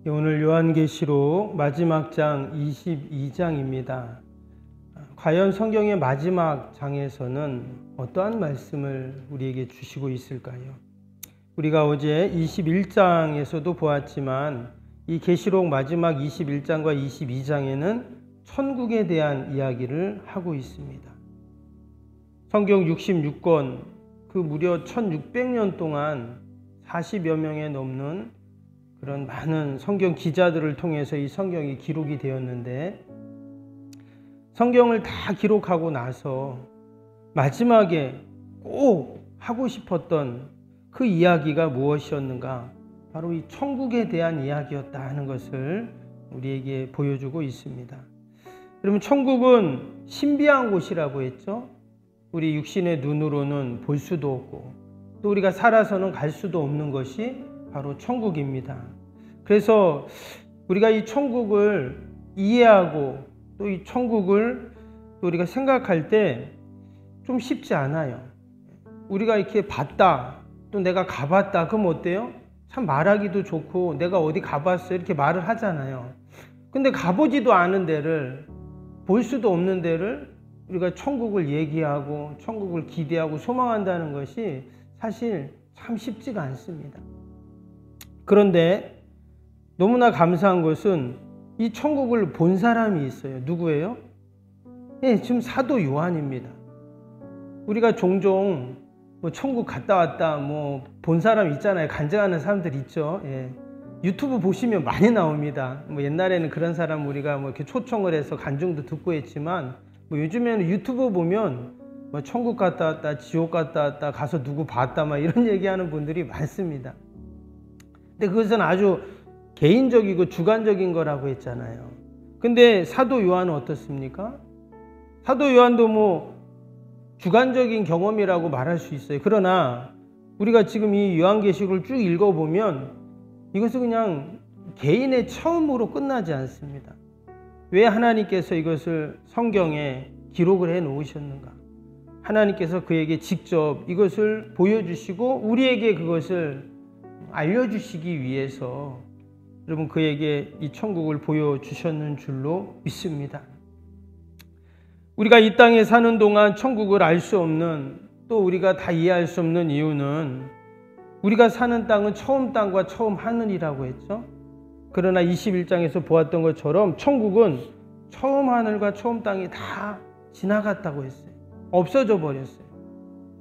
오늘 요한계시록 마지막 장 22장입니다. 과연 성경의 마지막 장에서는 어떠한 말씀을 우리에게 주시고 있을까요? 우리가 어제 21장에서도 보았지만 이 계시록 마지막 21장과 22장에는 천국에 대한 이야기를 하고 있습니다. 성경 66권, 그 무려 1600년 동안 40여 명에 넘는 그런 많은 성경 기자들을 통해서 이 성경이 기록이 되었는데, 성경을 다 기록하고 나서 마지막에 꼭 하고 싶었던 그 이야기가 무엇이었는가? 바로 이 천국에 대한 이야기였다 하는 것을 우리에게 보여주고 있습니다. 여러분, 천국은 신비한 곳이라고 했죠. 우리 육신의 눈으로는 볼 수도 없고 또 우리가 살아서는 갈 수도 없는 것이 바로 천국입니다. 그래서 우리가 이 천국을 이해하고 또 이 천국을 또 우리가 생각할 때 좀 쉽지 않아요. 우리가 이렇게 봤다, 또 내가 가봤다, 그럼 어때요? 참 말하기도 좋고 내가 어디 가봤어요 이렇게 말을 하잖아요. 근데 가보지도 않은 데를, 볼 수도 없는 데를 우리가 천국을 얘기하고 천국을 기대하고 소망한다는 것이 사실 참 쉽지가 않습니다. 그런데 너무나 감사한 것은 이 천국을 본 사람이 있어요. 누구예요? 예, 지금 사도 요한입니다. 우리가 종종 뭐 천국 갔다 왔다 뭐 본 사람 있잖아요. 간증하는 사람들 있죠. 예. 유튜브 보시면 많이 나옵니다. 뭐 옛날에는 그런 사람 우리가 뭐 이렇게 초청을 해서 간증도 듣고 했지만, 뭐 요즘에는 유튜브 보면 뭐 천국 갔다 왔다, 지옥 갔다 왔다, 가서 누구 봤다 막 이런 얘기하는 분들이 많습니다. 근데 그것은 아주 개인적이고 주관적인 거라고 했잖아요. 근데 사도 요한은 어떻습니까? 사도 요한도 뭐 주관적인 경험이라고 말할 수 있어요. 그러나 우리가 지금 이 요한계시록을 쭉 읽어보면 이것은 그냥 개인의 처음으로 끝나지 않습니다. 왜 하나님께서 이것을 성경에 기록을 해 놓으셨는가? 하나님께서 그에게 직접 이것을 보여주시고 우리에게 그것을 알려주시기 위해서 여러분 그에게 이 천국을 보여주셨는 줄로 믿습니다. 우리가 이 땅에 사는 동안 천국을 알 수 없는, 또 우리가 다 이해할 수 없는 이유는 우리가 사는 땅은 처음 땅과 처음 하늘이라고 했죠. 그러나 21장에서 보았던 것처럼 천국은 처음 하늘과 처음 땅이 다 지나갔다고 했어요. 없어져 버렸어요.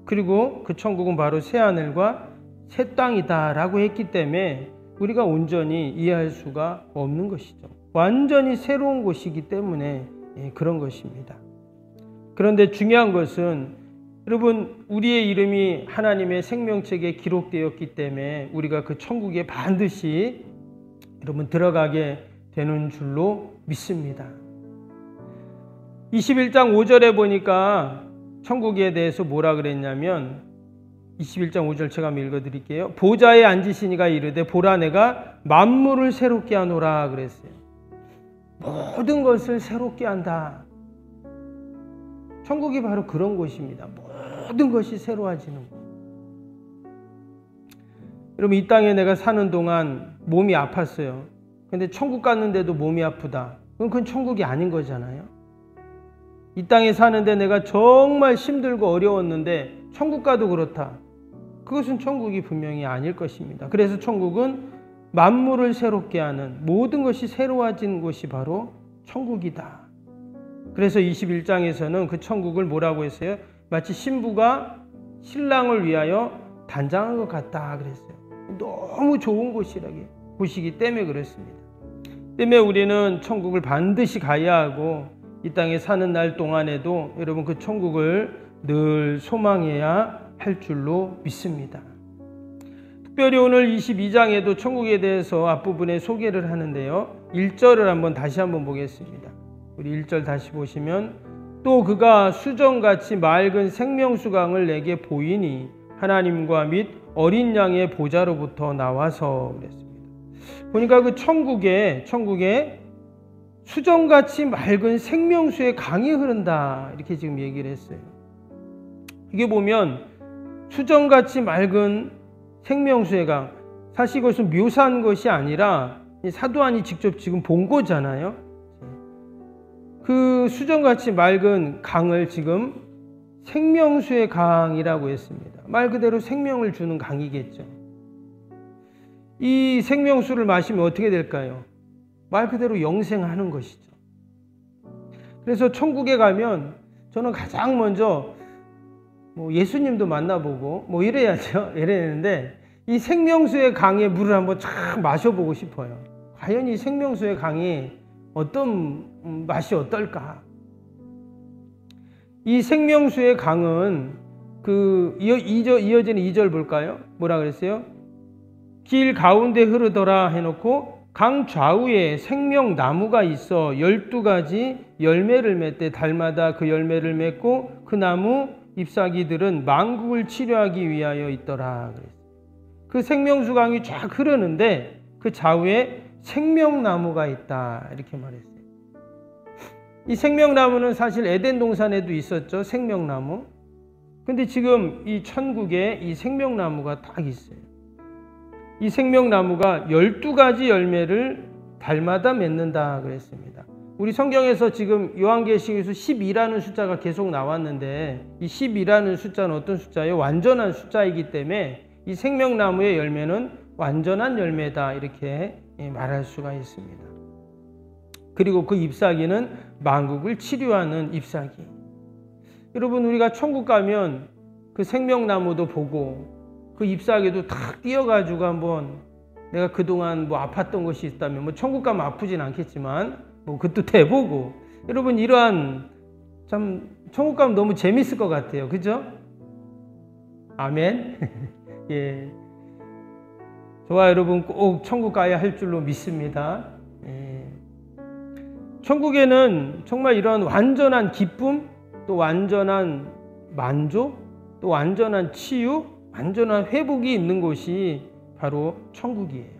그리고 그 천국은 바로 새 하늘과 새 땅이다 라고 했기 때문에 우리가 온전히 이해할 수가 없는 것이죠. 완전히 새로운 곳이기 때문에 그런 것입니다. 그런데 중요한 것은 여러분, 우리의 이름이 하나님의 생명책에 기록되었기 때문에 우리가 그 천국에 반드시 여러분 들어가게 되는 줄로 믿습니다. 21장 5절에 보니까 천국에 대해서 뭐라 그랬냐면, 21장 5절 제가 한번 읽어드릴게요. 보좌에 앉으신 이가 이르되 보라 내가 만물을 새롭게 하노라 그랬어요. 모든 것을 새롭게 한다. 천국이 바로 그런 곳입니다. 모든 것이 새로워지는 곳. 여러분, 이 땅에 내가 사는 동안 몸이 아팠어요. 근데 천국 갔는데도 몸이 아프다. 그건 천국이 아닌 거잖아요. 이 땅에 사는데 내가 정말 힘들고 어려웠는데 천국 가도 그렇다. 그것은 천국이 분명히 아닐 것입니다. 그래서 천국은 만물을 새롭게 하는, 모든 것이 새로워진 곳이 바로 천국이다. 그래서 21장에서는 그 천국을 뭐라고 했어요? 마치 신부가 신랑을 위하여 단장한 것 같다 그랬어요. 너무 좋은 곳이기 때문에 그렇습니다. 때문에 우리는 천국을 반드시 가야 하고 이 땅에 사는 날 동안에도 여러분 그 천국을 늘 소망해야 할 줄로 믿습니다. 특별히 오늘 22장에도 천국에 대해서 앞부분에 소개를 하는데요. 1절을 다시 한번 보겠습니다. 우리 1절 다시 보시면, 또 그가 수정같이 맑은 생명수강을 내게 보이니 하나님과 및 어린 양의 보좌로부터 나와서 그랬습니다. 보니까 그 천국에 수정같이 맑은 생명수의 강이 흐른다 이렇게 지금 얘기를 했어요. 이게 보면 수정같이 맑은 생명수의 강, 사실 이것은 묘사한 것이 아니라 이 사도안이 직접 지금 본 거잖아요. 그 수정같이 맑은 강을 지금 생명수의 강이라고 했습니다. 말 그대로 생명을 주는 강이겠죠. 이 생명수를 마시면 어떻게 될까요? 말 그대로 영생하는 것이죠. 그래서 천국에 가면 저는 가장 먼저 예수님도 만나보고 이래야죠. 이랬는데 이 생명수의 강의 물을 한번 쫙 마셔보고 싶어요. 과연 이 생명수의 강이 어떤 맛이 어떨까? 이 생명수의 강은 이어지는 2절 볼까요? 뭐라 그랬어요? 길 가운데 흐르더라 해놓고 강 좌우에 생명나무가 있어 12가지 열매를 맺되 달마다 그 열매를 맺고 그 나무 잎사귀들은 만국을 치료하기 위하여 있더라. 그 생명수 강이 쫙 흐르는데 그 좌우에 생명나무가 있다. 이렇게 말했어요. 이 생명나무는 사실 에덴 동산에도 있었죠. 생명나무. 근데 지금 이 천국에 이 생명나무가 딱 있어요. 이 생명나무가 12가지 열매를 달마다 맺는다 그랬습니다. 우리 성경에서 지금 요한계시록에서 12라는 숫자가 계속 나왔는데 이 12라는 숫자는 어떤 숫자예요? 완전한 숫자이기 때문에 이 생명나무의 열매는 완전한 열매다 이렇게 말할 수가 있습니다. 그리고 그 잎사귀는 만국을 치료하는 잎사귀. 여러분 우리가 천국 가면 그 생명나무도 보고 그 잎사귀도 탁 띄어가지고 한번 내가 그동안 아팠던 것이 있다면 천국 가면 아프진 않겠지만 그것도 대보고 여러분 이러한 참 천국 가면 너무 재밌을 것 같아요. 그죠? 아멘. 예. 저와 여러분 꼭 천국 가야 할 줄로 믿습니다. 예. 천국에는 정말 이런 완전한 기쁨, 또 완전한 만족, 또 완전한 치유, 완전한 회복이 있는 곳이 바로 천국이에요.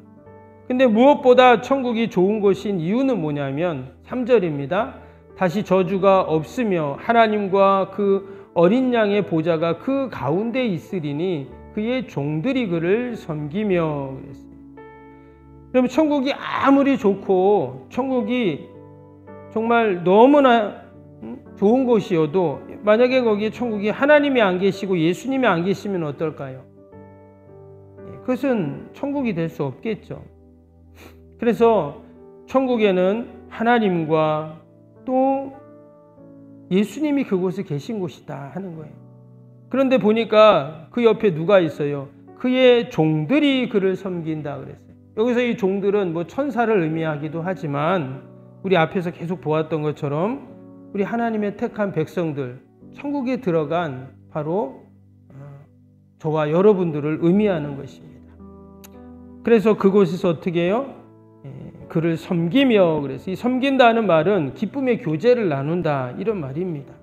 근데 무엇보다 천국이 좋은 곳인 이유는 뭐냐면 3절입니다. 다시 저주가 없으며 하나님과 그 어린 양의 보좌가 그 가운데 있으리니 그의 종들이 그를 섬기며 그랬어요. 그러면 천국이 아무리 좋고 천국이 정말 너무나 좋은 곳이어도 만약에 거기에 천국이 하나님이 안 계시고 예수님이 안 계시면 어떨까요? 그것은 천국이 될 수 없겠죠. 그래서 천국에는 하나님과 또 예수님이 그곳에 계신 곳이다 하는 거예요. 그런데 보니까 그 옆에 누가 있어요? 그의 종들이 그를 섬긴다 그랬어요. 여기서 이 종들은 천사를 의미하기도 하지만 우리 앞에서 계속 보았던 것처럼 우리 하나님의 택한 백성들, 천국에 들어간 바로 저와 여러분들을 의미하는 것입니다. 그래서 그곳에서 어떻게 해요? 그를 섬기며 그래서 이 섬긴다는 말은 기쁨의 교제를 나눈다 이런 말입니다.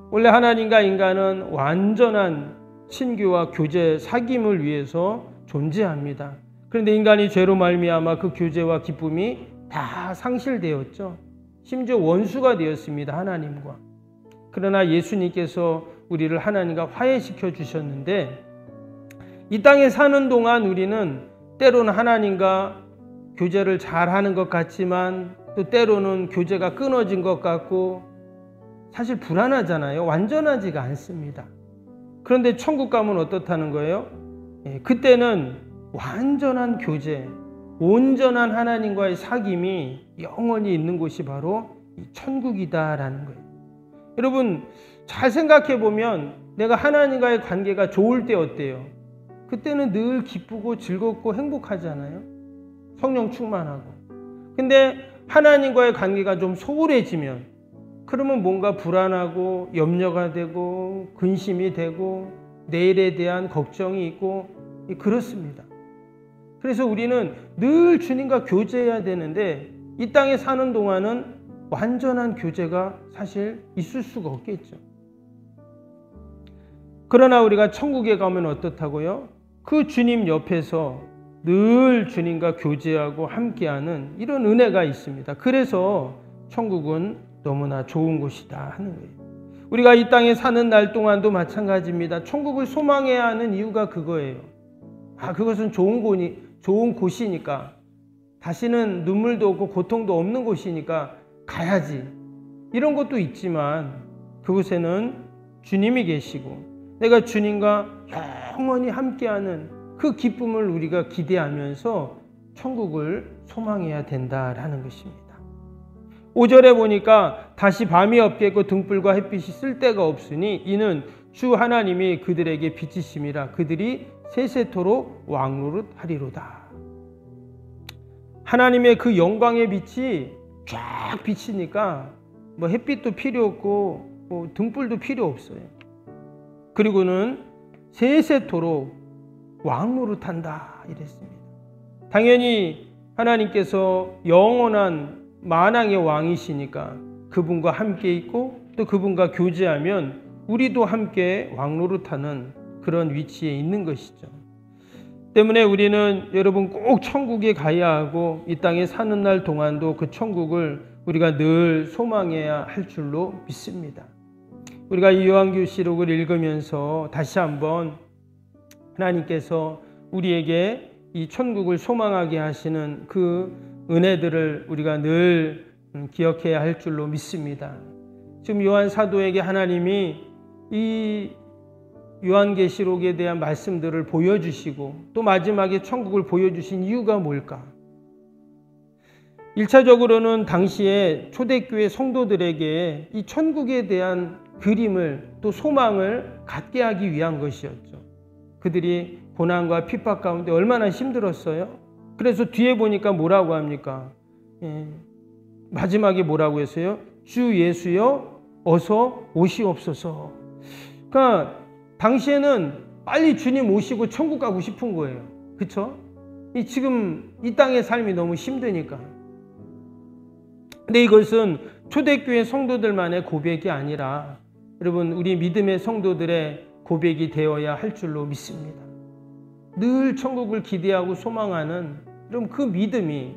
원래 하나님과 인간은 완전한 친교와 교제, 사귐을 위해서 존재합니다. 그런데 인간이 죄로 말미암아 그 교제와 기쁨이 다 상실되었죠. 심지어 원수가 되었습니다. 하나님과. 그러나 예수님께서 우리를 하나님과 화해시켜 주셨는데 이 땅에 사는 동안 우리는 때로는 하나님과 교제를 잘하는 것 같지만 또 때로는 교제가 끊어진 것 같고 사실 불안하잖아요. 완전하지가 않습니다. 그런데 천국 가면 어떻다는 거예요? 그때는 완전한 교제, 온전한 하나님과의 사귐이 영원히 있는 곳이 바로 천국이다라는 거예요. 여러분 잘 생각해 보면 내가 하나님과의 관계가 좋을 때 어때요? 그때는 늘 기쁘고 즐겁고 행복하잖아요. 성령 충만하고. 근데 하나님과의 관계가 좀 소홀해지면 그러면 뭔가 불안하고 염려가 되고 근심이 되고 내일에 대한 걱정이 있고 그렇습니다. 그래서 우리는 늘 주님과 교제해야 되는데 이 땅에 사는 동안은 완전한 교제가 사실 있을 수가 없겠죠. 그러나 우리가 천국에 가면 어떻다고요? 그 주님 옆에서 늘 주님과 교제하고 함께하는 이런 은혜가 있습니다. 그래서 천국은 너무나 좋은 곳이다 하는 거예요. 우리가 이 땅에 사는 날 동안도 마찬가지입니다. 천국을 소망해야 하는 이유가 그거예요. 그것은 좋은 곳이니까 다시는 눈물도 없고 고통도 없는 곳이니까 가야지. 이런 것도 있지만 그곳에는 주님이 계시고 내가 주님과 영원히 함께하는 그 기쁨을 우리가 기대하면서 천국을 소망해야 된다라는 것입니다. 5절에 보니까 다시 밤이 없겠고 등불과 햇빛이 쓸 데가 없으니 이는 주 하나님이 그들에게 빛이심이라 그들이 세세토록 왕노릇하리로다. 하나님의 그 영광의 빛이 쫙 비치니까 뭐 햇빛도 필요 없고 뭐 등불도 필요 없어요. 그리고는 세세토록 왕노릇한다 이랬습니다. 당연히 하나님께서 영원한 만왕의 왕이시니까 그분과 함께 있고 또 그분과 교제하면 우리도 함께 왕노릇하는 그런 위치에 있는 것이죠. 때문에 우리는 여러분 꼭 천국에 가야 하고 이 땅에 사는 날 동안도 그 천국을 우리가 늘 소망해야 할 줄로 믿습니다. 우리가 이 요한계시록을 읽으면서 다시 한번 하나님께서 우리에게 이 천국을 소망하게 하시는 그 은혜들을 우리가 늘 기억해야 할 줄로 믿습니다. 지금 요한 사도에게 하나님이 이 요한계시록에 대한 말씀들을 보여주시고 또 마지막에 천국을 보여주신 이유가 뭘까? 1차적으로는 당시에 초대교회 성도들에게 이 천국에 대한 그림을 또 소망을 갖게 하기 위한 것이었죠. 그들이 고난과 핍박 가운데 얼마나 힘들었어요? 그래서 뒤에 보니까 뭐라고 합니까? 마지막에 뭐라고 했어요? 주 예수여 어서 오시옵소서. 그러니까 당시에는 빨리 주님 오시고 천국 가고 싶은 거예요. 그렇죠? 지금 이 땅의 삶이 너무 힘드니까. 근데 이것은 초대교회 성도들만의 고백이 아니라 여러분 우리 믿음의 성도들의 고백이 되어야 할 줄로 믿습니다. 늘 천국을 기대하고 소망하는 여러분 그 믿음이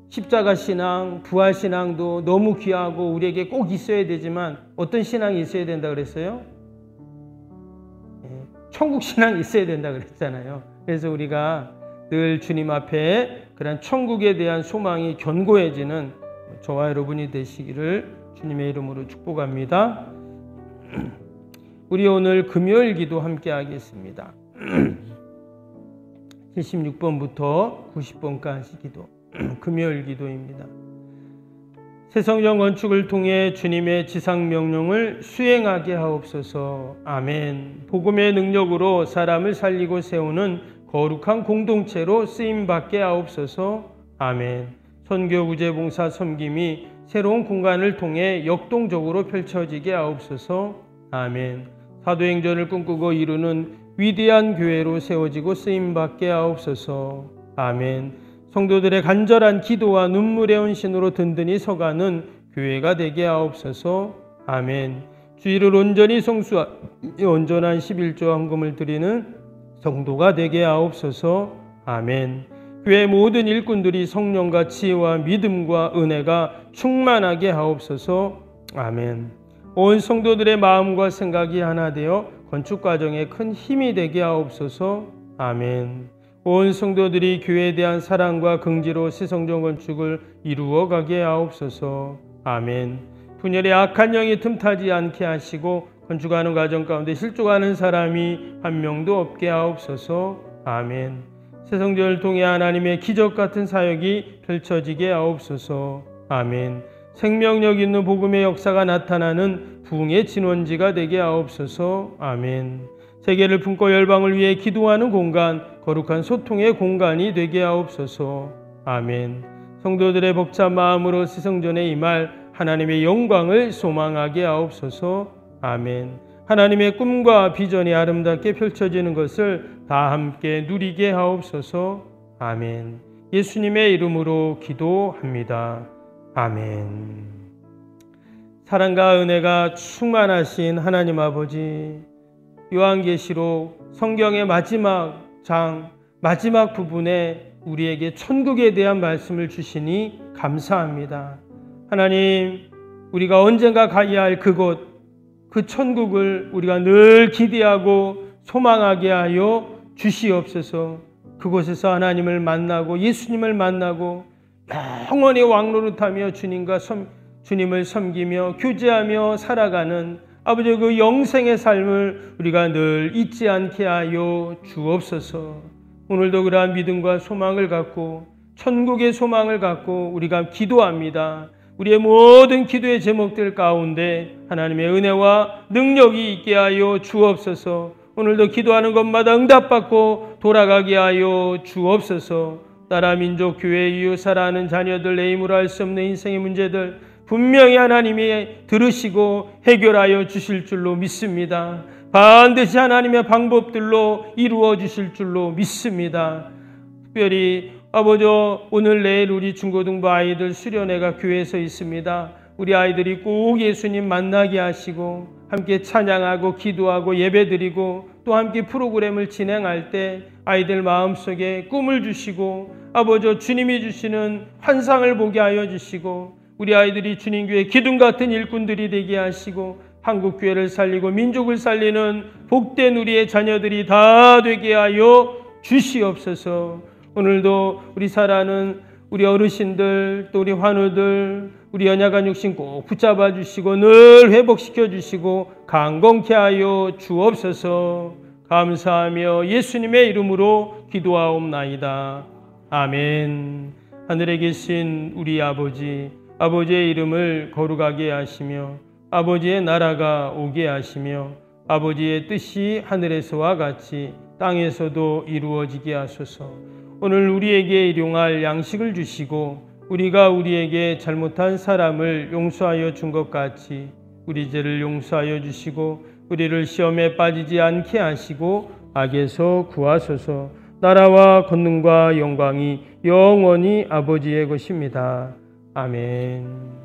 십자가 신앙, 부활 신앙도 너무 귀하고 우리에게 꼭 있어야 되지만 어떤 신앙이 있어야 된다 그랬어요? 천국 신앙이 있어야 된다 그랬잖아요. 그래서 우리가 늘 주님 앞에 그런 천국에 대한 소망이 견고해지는 저와 여러분이 되시기를 주님의 이름으로 축복합니다. 우리 오늘 금요일 기도 함께 하겠습니다. 76번부터 90번까지 기도, 금요일 기도입니다. 새성전 건축을 통해 주님의 지상명령을 수행하게 하옵소서. 아멘. 복음의 능력으로 사람을 살리고 세우는 거룩한 공동체로 쓰임받게 하옵소서. 아멘. 선교 구제봉사 섬김이 새로운 공간을 통해 역동적으로 펼쳐지게 하옵소서. 아멘. 사도행전을 꿈꾸고 이루는 위대한 교회로 세워지고 쓰임받게 하옵소서. 아멘. 성도들의 간절한 기도와 눈물의 헌신으로 든든히 서가는 교회가 되게 하옵소서. 아멘. 주의를 온전히 성수하여 온전한 11조 헌금을 드리는 성도가 되게 하옵소서. 아멘. 교회 모든 일꾼들이 성령과 지혜와 믿음과 은혜가 충만하게 하옵소서. 아멘. 온 성도들의 마음과 생각이 하나 되어 건축 과정에 큰 힘이 되게 하옵소서. 아멘. 온 성도들이 교회에 대한 사랑과 긍지로 새성전 건축을 이루어 가게 하옵소서. 아멘. 분열의 악한 영이 틈타지 않게 하시고 건축하는 과정 가운데 실족하는 사람이 한 명도 없게 하옵소서. 아멘. 새성전을 통해 하나님의 기적 같은 사역이 펼쳐지게 하옵소서. 아멘. 생명력 있는 복음의 역사가 나타나는 부흥의 진원지가 되게 하옵소서. 아멘. 세계를 품고 열방을 위해 기도하는 공간, 거룩한 소통의 공간이 되게 하옵소서. 아멘. 성도들의 벅찬 마음으로 새성전에 임할 하나님의 영광을 소망하게 하옵소서. 아멘. 하나님의 꿈과 비전이 아름답게 펼쳐지는 것을 다 함께 누리게 하옵소서. 아멘. 예수님의 이름으로 기도합니다. 아멘. 사랑과 은혜가 충만하신 하나님 아버지, 요한계시록 성경의 마지막 장, 마지막 부분에 우리에게 천국에 대한 말씀을 주시니 감사합니다. 하나님, 우리가 언젠가 가야 할 그곳, 그 천국을 우리가 늘 기대하고 소망하게 하여 주시옵소서. 그곳에서 하나님을 만나고 예수님을 만나고 영원히 왕노릇하며 주님을 섬기며 교제하며 살아가는 아버지 그 영생의 삶을 우리가 늘 잊지 않게 하여 주옵소서. 오늘도 그러한 믿음과 소망을 갖고 천국의 소망을 갖고 우리가 기도합니다. 우리의 모든 기도의 제목들 가운데 하나님의 은혜와 능력이 있게 하여 주옵소서. 오늘도 기도하는 것마다 응답받고 돌아가게 하여 주옵소서. 나라 민족 교회 이웃 사랑하는 자녀들 내 힘으로 할 수 없는 인생의 문제들 분명히 하나님이 들으시고 해결하여 주실 줄로 믿습니다. 반드시 하나님의 방법들로 이루어 주실 줄로 믿습니다. 특별히 아버지 오늘 내일 우리 중고등부 아이들 수련회가 교회에서 있습니다. 우리 아이들이 꼭 예수님 만나게 하시고 함께 찬양하고 기도하고 예배드리고 또 함께 프로그램을 진행할 때 아이들 마음속에 꿈을 주시고 아버지 주님이 주시는 환상을 보게 하여 주시고 우리 아이들이 주님교회 기둥 같은 일꾼들이 되게 하시고 한국교회를 살리고 민족을 살리는 복된 우리의 자녀들이 다 되게 하여 주시옵소서. 오늘도 우리 사랑하는 우리 어르신들 또 우리 환우들 우리 연약한 육신 꼭 붙잡아 주시고 늘 회복시켜 주시고 강건케 하여 주옵소서. 감사하며 예수님의 이름으로 기도하옵나이다. 아멘. 하늘에 계신 우리 아버지, 아버지의 이름을 거룩하게 하시며 아버지의 나라가 오게 하시며 아버지의 뜻이 하늘에서와 같이 땅에서도 이루어지게 하소서. 오늘 우리에게 일용할 양식을 주시고 우리가 우리에게 잘못한 사람을 용서하여 준 것 같이 우리 죄를 용서하여 주시고 우리를 시험에 빠지지 않게 하시고 악에서 구하소서. 나라와 권능과 영광이 영원히 아버지의 것입니다. 아멘.